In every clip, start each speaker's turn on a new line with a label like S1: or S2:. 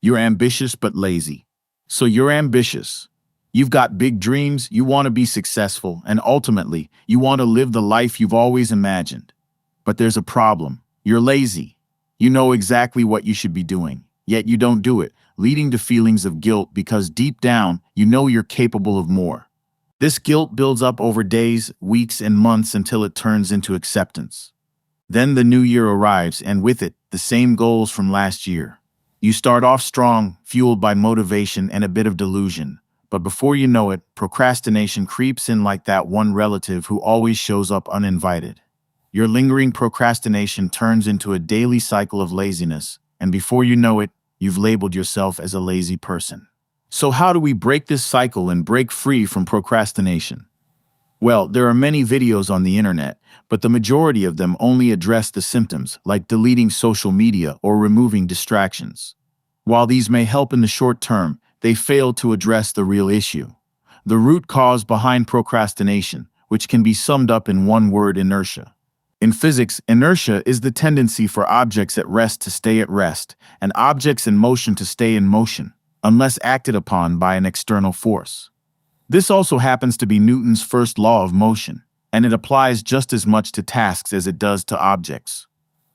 S1: You're ambitious but lazy. So you're ambitious. You've got big dreams, you want to be successful, and ultimately, you want to live the life you've always imagined. But there's a problem. You're lazy. You know exactly what you should be doing, yet you don't do it, leading to feelings of guilt because deep down, you know you're capable of more. This guilt builds up over days, weeks, and months until it turns into acceptance. Then the new year arrives, and with it, the same goals from last year. You start off strong, fueled by motivation and a bit of delusion. But before you know it, procrastination creeps in like that one relative who always shows up uninvited. Your lingering procrastination turns into a daily cycle of laziness, and before you know it, you've labeled yourself as a lazy person. So how do we break this cycle and break free from procrastination? Well, there are many videos on the internet, but the majority of them only address the symptoms, like deleting social media or removing distractions. While these may help in the short term, they fail to address the real issue, the root cause behind procrastination, which can be summed up in one word: inertia. In physics, inertia is the tendency for objects at rest to stay at rest, and objects in motion to stay in motion, unless acted upon by an external force. This also happens to be Newton's first law of motion, and it applies just as much to tasks as it does to objects.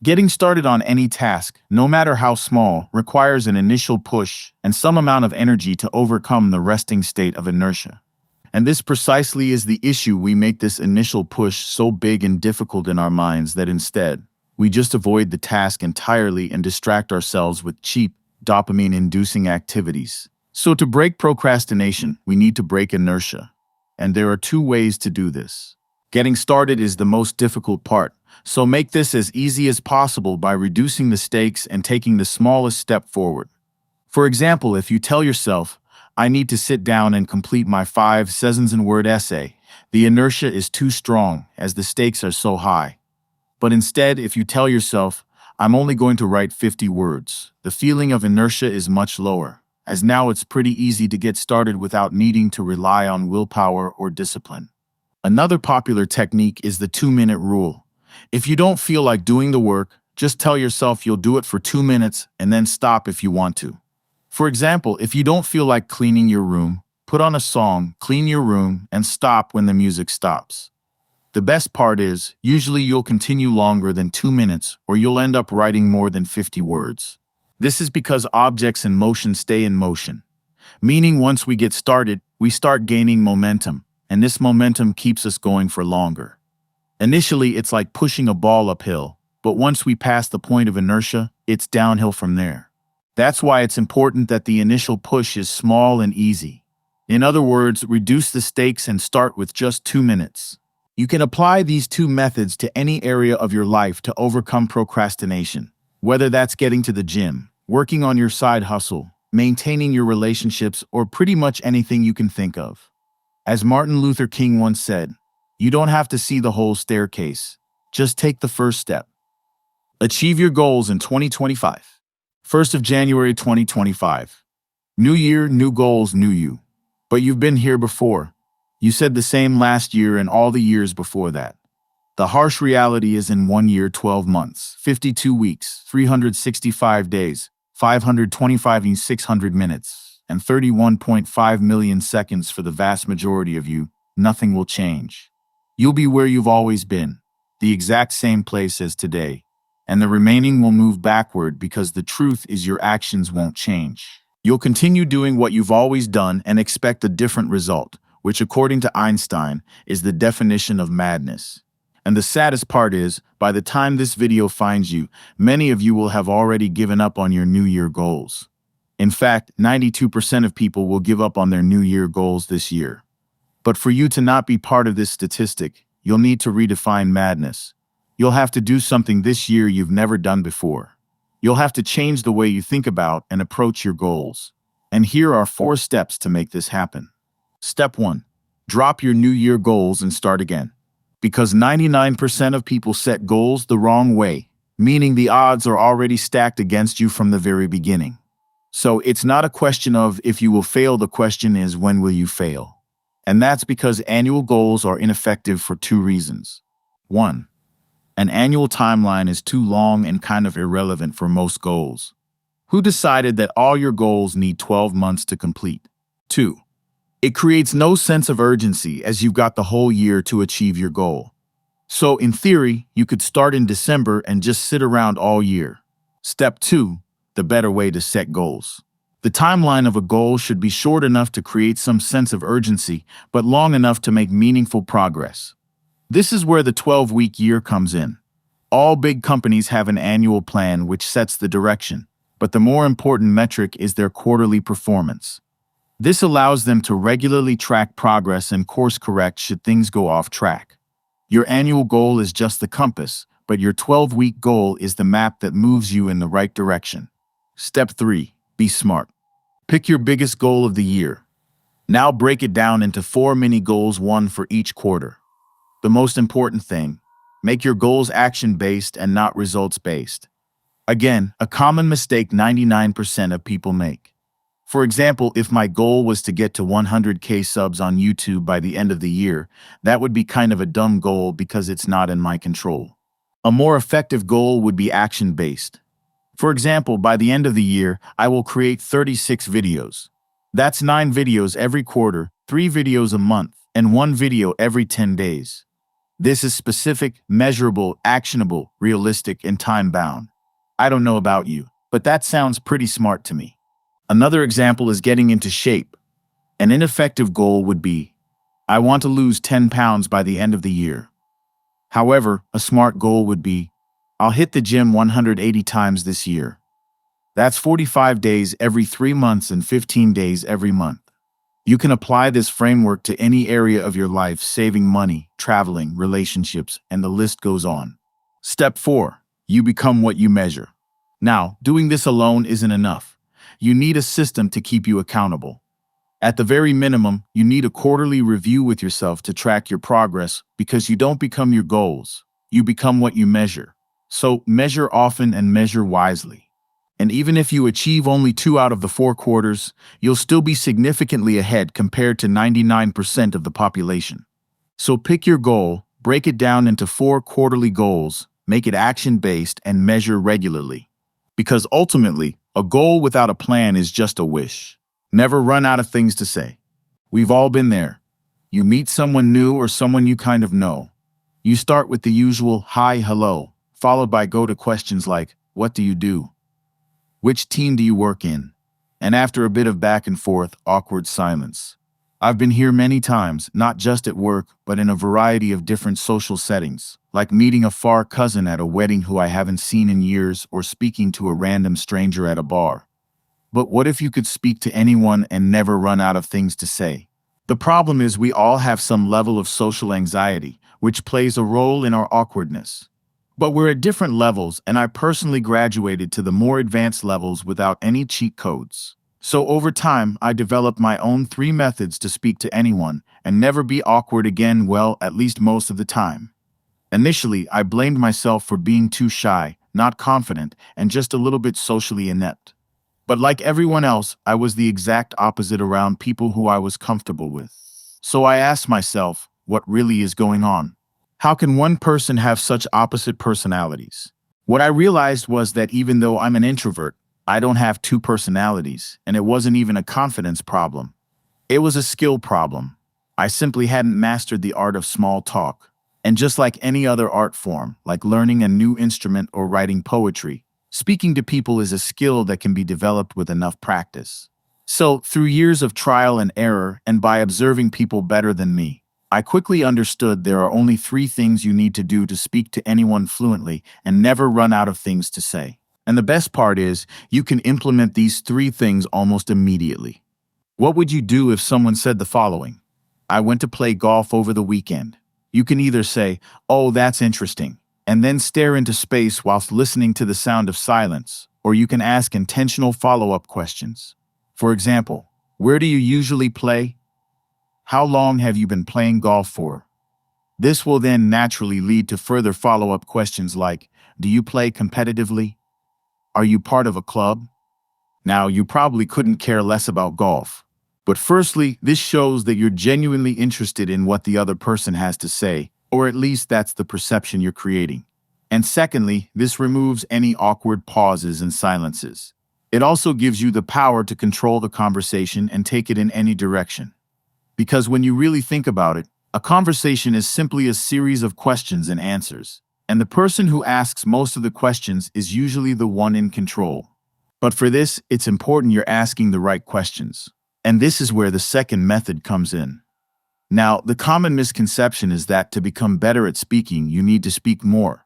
S1: Getting started on any task, no matter how small, requires an initial push and some amount of energy to overcome the resting state of inertia. And this precisely is the issue. We make this initial push so big and difficult in our minds that instead, we just avoid the task entirely and distract ourselves with cheap, dopamine-inducing activities. So to break procrastination, we need to break inertia. And there are two ways to do this. Getting started is the most difficult part, so make this as easy as possible by reducing the stakes and taking the smallest step forward. For example, if you tell yourself, "I need to sit down and complete my 5,000-word essay," the inertia is too strong as the stakes are so high. But instead, if you tell yourself, "I'm only going to write 50 words," the feeling of inertia is much lower, as now it's pretty easy to get started without needing to rely on willpower or discipline. Another popular technique is the 2-minute rule. If you don't feel like doing the work, just tell yourself you'll do it for 2 minutes and then stop if you want to. For example, if you don't feel like cleaning your room, put on a song, clean your room, and stop when the music stops. The best part is, usually you'll continue longer than 2 minutes, or you'll end up writing more than 50 words. This is because objects in motion stay in motion, meaning once we get started, we start gaining momentum, and this momentum keeps us going for longer. Initially, it's like pushing a ball uphill, but once we pass the point of inertia, it's downhill from there. That's why it's important that the initial push is small and easy. In other words, reduce the stakes and start with just 2 minutes. You can apply these two methods to any area of your life to overcome procrastination, whether that's getting to the gym, working on your side hustle, maintaining your relationships, or pretty much anything you can think of. As Martin Luther King once said, "You don't have to see the whole staircase. Just take the first step." Achieve your goals in 2025. 1st of January 2025. New year, new goals, new you. But you've been here before. You said the same last year and all the years before that. The harsh reality is in 1 year, 12 months, 52 weeks, 365 days, 525,600 minutes, and 31.5 million seconds for the vast majority of you, nothing will change. You'll be where you've always been, the exact same place as today, and the remaining will move backward because the truth is your actions won't change. You'll continue doing what you've always done and expect a different result, which according to Einstein is the definition of madness. And the saddest part is, by the time this video finds you, many of you will have already given up on your New Year goals. In fact, 92% of people will give up on their New Year goals this year. But for you to not be part of this statistic, you'll need to redefine madness. You'll have to do something this year you've never done before. You'll have to change the way you think about and approach your goals. And here are 4 steps to make this happen. Step 1. Drop your New Year goals and start again. Because 99% of people set goals the wrong way, meaning the odds are already stacked against you from the very beginning. So it's not a question of if you will fail, the question is when will you fail? And that's because annual goals are ineffective for 2 reasons. 1. An annual timeline is too long and kind of irrelevant for most goals. Who decided that all your goals need 12 months to complete? 2. It creates no sense of urgency as you've got the whole year to achieve your goal. So, in theory, you could start in December and just sit around all year. Step 2. The better way to set goals. The timeline of a goal should be short enough to create some sense of urgency, but long enough to make meaningful progress. This is where the 12-week year comes in. All big companies have an annual plan which sets the direction, but the more important metric is their quarterly performance. This allows them to regularly track progress and course correct should things go off track. Your annual goal is just the compass, but your 12-week goal is the map that moves you in the right direction. Step 3. Be smart. Pick your biggest goal of the year. Now break it down into 4 mini goals, one for each quarter. The most important thing, make your goals action-based and not results-based. Again, a common mistake 99% of people make. For example, if my goal was to get to 100K subs on YouTube by the end of the year, that would be kind of a dumb goal because it's not in my control. A more effective goal would be action-based. For example, by the end of the year, I will create 36 videos. That's 9 videos every quarter, 3 videos a month, and 1 video every 10 days. This is specific, measurable, actionable, realistic, and time-bound. I don't know about you, but that sounds pretty smart to me. Another example is getting into shape. An ineffective goal would be, I want to lose 10 pounds by the end of the year. However, a smart goal would be, I'll hit the gym 180 times this year. That's 45 days every 3 months and 15 days every month. You can apply this framework to any area of your life, saving money, traveling, relationships, and the list goes on. Step 4. You become what you measure. Now, doing this alone isn't enough. You need a system to keep you accountable. At the very minimum, you need a quarterly review with yourself to track your progress because you don't become your goals. You become what you measure. So measure often and measure wisely. And even if you achieve only 2 out of the 4 quarters, you'll still be significantly ahead compared to 99% of the population. So pick your goal, break it down into 4 quarterly goals, make it action-based, and measure regularly. Because ultimately, a goal without a plan is just a wish. Never run out of things to say. We've all been there. You meet someone new or someone you kind of know. You start with the usual hi, hello, followed by go-to questions like, what do you do? Which team do you work in? And after a bit of back and forth, awkward silence. I've been here many times, not just at work, but in a variety of different social settings, like meeting a far cousin at a wedding who I haven't seen in years or speaking to a random stranger at a bar. But what if you could speak to anyone and never run out of things to say? The problem is we all have some level of social anxiety, which plays a role in our awkwardness. But we're at different levels, and I personally graduated to the more advanced levels without any cheat codes. So over time, I developed my own 3 methods to speak to anyone and never be awkward again, well, at least most of the time. Initially, I blamed myself for being too shy, not confident, and just a little bit socially inept. But like everyone else, I was the exact opposite around people who I was comfortable with. So I asked myself, what really is going on? How can one person have such opposite personalities? What I realized was that even though I'm an introvert, I don't have 2 personalities, and it wasn't even a confidence problem. It was a skill problem. I simply hadn't mastered the art of small talk. And just like any other art form, like learning a new instrument or writing poetry, speaking to people is a skill that can be developed with enough practice. So, through years of trial and error, and by observing people better than me, I quickly understood there are only 3 things you need to do to speak to anyone fluently and never run out of things to say. And the best part is, you can implement these 3 things almost immediately. What would you do if someone said the following? I went to play golf over the weekend. You can either say, oh, that's interesting, and then stare into space whilst listening to the sound of silence, or you can ask intentional follow-up questions. For example, where do you usually play? How long have you been playing golf for? This will then naturally lead to further follow-up questions like, do you play competitively? Are you part of a club? Now, you probably couldn't care less about golf. But firstly, this shows that you're genuinely interested in what the other person has to say, or at least that's the perception you're creating. And secondly, this removes any awkward pauses and silences. It also gives you the power to control the conversation and take it in any direction. Because when you really think about it, a conversation is simply a series of questions and answers, and the person who asks most of the questions is usually the one in control. But for this, it's important you're asking the right questions. And this is where the second method comes in. Now, the common misconception is that to become better at speaking, you need to speak more.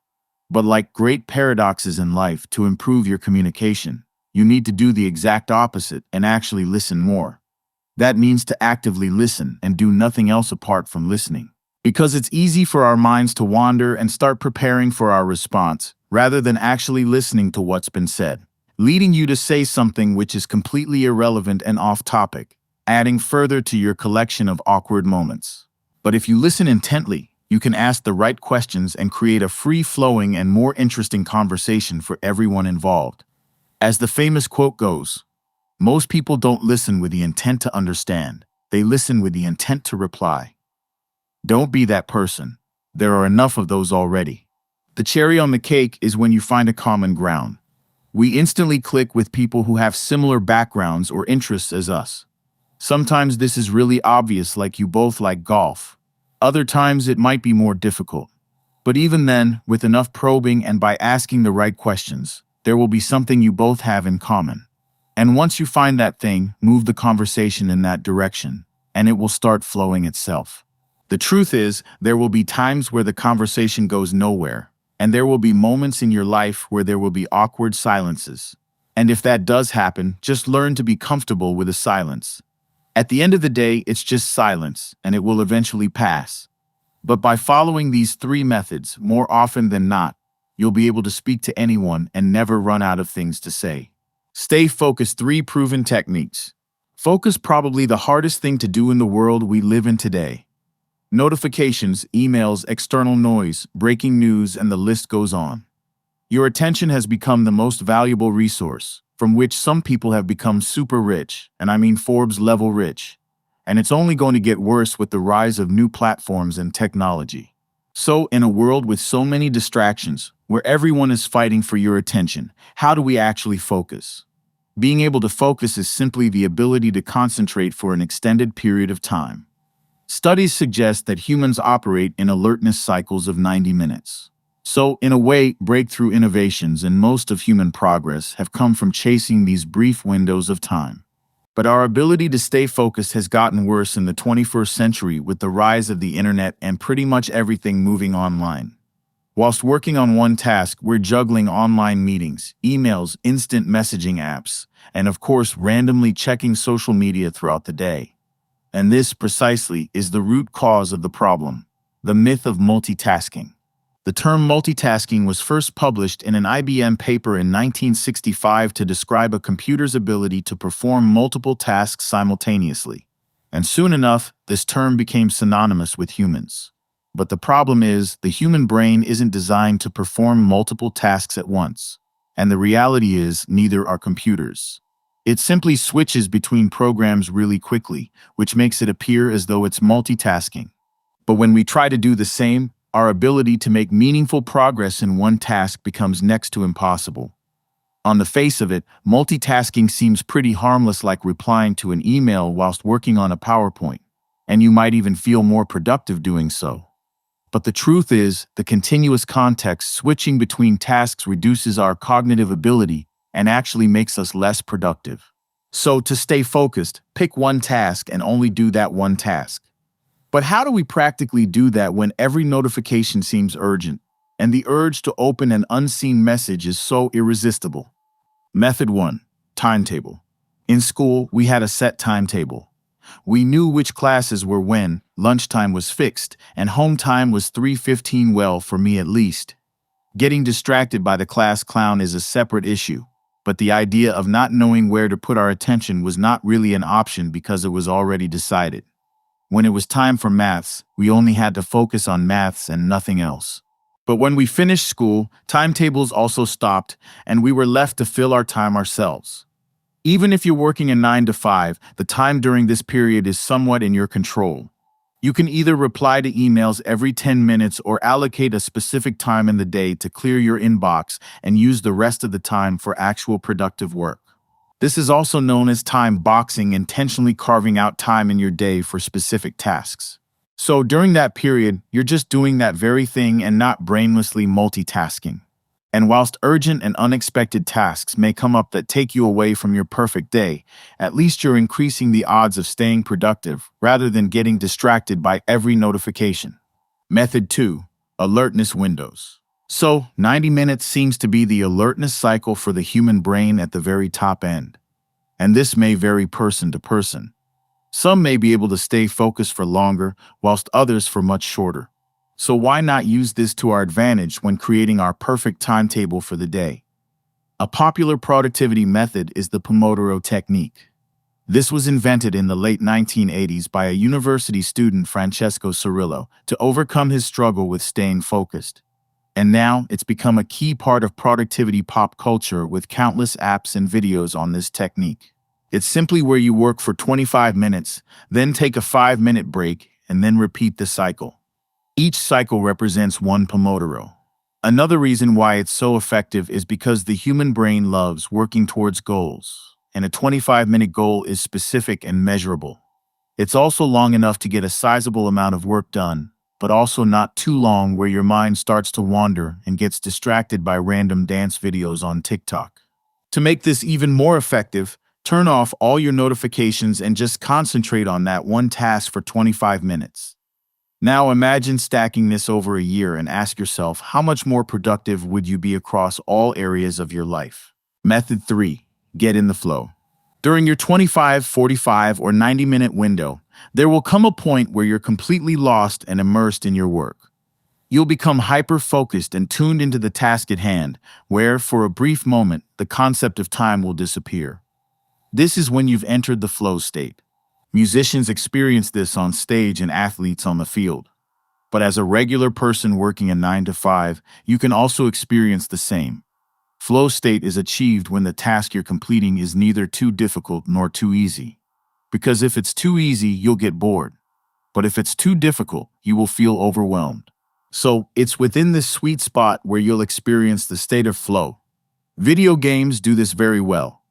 S1: But like great paradoxes in life, to improve your communication, you need to do the exact opposite and actually listen more. That means to actively listen and do nothing else apart from listening. Because it's easy for our minds to wander and start preparing for our response, rather than actually listening to what's been said, leading you to say something which is completely irrelevant and off topic, adding further to your collection of awkward moments. But if you listen intently, you can ask the right questions and create a free-flowing and more interesting conversation for everyone involved. As the famous quote goes, most people don't listen with the intent to understand. They listen with the intent to reply. Don't be that person. There are enough of those already. The cherry on the cake is when you find a common ground. We instantly click with people who have similar backgrounds or interests as us. Sometimes this is really obvious, like you both like golf. Other times it might be more difficult. But even then, with enough probing and by asking the right questions, there will be something you both have in common. And once you find that thing, move the conversation in that direction, and it will start flowing itself. The truth is, there will be times where the conversation goes nowhere, and there will be moments in your life where there will be awkward silences. And if that does happen, just learn to be comfortable with the silence. At the end of the day, it's just silence, and it will eventually pass. But by following these three methods, more often than not, you'll be able to speak to anyone and never run out of things to say. Stay focused. 3 proven techniques. Focus, probably the hardest thing to do in the world we live in today. Notifications, emails, external noise, breaking news, and the list goes on. Your attention has become the most valuable resource, from which some people have become super rich, and I mean Forbes-level rich. And it's only going to get worse with the rise of new platforms and technology. So, in a world with so many distractions, where everyone is fighting for your attention, how do we actually focus? Being able to focus is simply the ability to concentrate for an extended period of time. Studies suggest that humans operate in alertness cycles of 90 minutes. So, in a way, breakthrough innovations and most of human progress have come from chasing these brief windows of time. But our ability to stay focused has gotten worse in the 21st century with the rise of the internet and pretty much everything moving online. Whilst working on one task, we're juggling online meetings, emails, instant messaging apps, and of course, randomly checking social media throughout the day. And this, precisely, is the root cause of the problem, the myth of multitasking. The term multitasking was first published in an IBM paper in 1965 to describe a computer's ability to perform multiple tasks simultaneously. And soon enough, this term became synonymous with humans. But the problem is, the human brain isn't designed to perform multiple tasks at once. And the reality is, neither are computers. It simply switches between programs really quickly, which makes it appear as though it's multitasking. But when we try to do the same, our ability to make meaningful progress in one task becomes next to impossible. On the face of it, multitasking seems pretty harmless, like replying to an email whilst working on a PowerPoint, and you might even feel more productive doing so. But the truth is, the continuous context switching between tasks reduces our cognitive ability and actually makes us less productive. So, to stay focused, pick one task and only do that one task. But how do we practically do that when every notification seems urgent, and the urge to open an unseen message is so irresistible? Method 1. Timetable. In school, we had a set timetable. We knew which classes were when, lunchtime was fixed, and home time was 3:15, well, for me at least. Getting distracted by the class clown is a separate issue, but the idea of not knowing where to put our attention was not really an option because it was already decided. When it was time for maths, we only had to focus on maths and nothing else. But when we finished school, timetables also stopped, and we were left to fill our time ourselves. Even if you're working a 9 to 5, the time during this period is somewhat in your control. You can either reply to emails every 10 minutes or allocate a specific time in the day to clear your inbox and use the rest of the time for actual productive work. This is also known as time boxing, intentionally carving out time in your day for specific tasks. So during that period, you're just doing that very thing and not brainlessly multitasking. And whilst urgent and unexpected tasks may come up that take you away from your perfect day, at least you're increasing the odds of staying productive rather than getting distracted by every notification. Method 2. Alertness windows. So, 90 minutes seems to be the alertness cycle for the human brain at the very top end. And this may vary person to person. Some may be able to stay focused for longer, whilst others for much shorter. So why not use this to our advantage when creating our perfect timetable for the day? A popular productivity method is the Pomodoro technique. This was invented in the late 1980s by a university student, Francesco Cirillo, to overcome his struggle with staying focused. And now it's become a key part of productivity pop culture with countless apps and videos on this technique. It's simply where you work for 25 minutes, then take a 5-minute break, and then repeat the cycle. Each cycle represents one Pomodoro. Another reason why it's so effective is because the human brain loves working towards goals, and a 25-minute goal is specific and measurable. It's also long enough to get a sizable amount of work done, but also not too long where your mind starts to wander and gets distracted by random dance videos on TikTok. To make this even more effective, turn off all your notifications and just concentrate on that one task for 25 minutes. Now imagine stacking this over a year and ask yourself how much more productive would you be across all areas of your life. Method 3. Get in the flow. During your 25, 45, or 90-minute window, there will come a point where you're completely lost and immersed in your work. You'll become hyper-focused and tuned into the task at hand, where, for a brief moment, the concept of time will disappear. This is when you've entered the flow state. Musicians experience this on stage and athletes on the field. But as a regular person working a 9 to 5, you can also experience the same. Flow state is achieved when the task you're completing is neither too difficult nor too easy. Because if it's too easy, you'll get bored. But if it's too difficult, you will feel overwhelmed. So it's within this sweet spot where you'll experience the state of flow. Video games do this very well.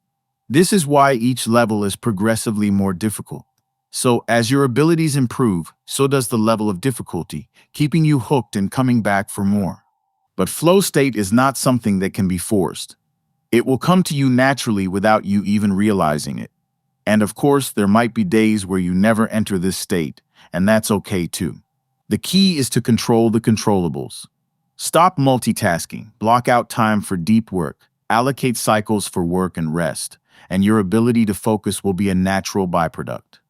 S1: This is why each level is progressively more difficult. So as your abilities improve, so does the level of difficulty, keeping you hooked and coming back for more. But flow state is not something that can be forced. It will come to you naturally without you even realizing it. And of course, there might be days where you never enter this state, and that's okay too. The key is to control the controllables. Stop multitasking, block out time for deep work, allocate cycles for work and rest, and your ability to focus will be a natural byproduct.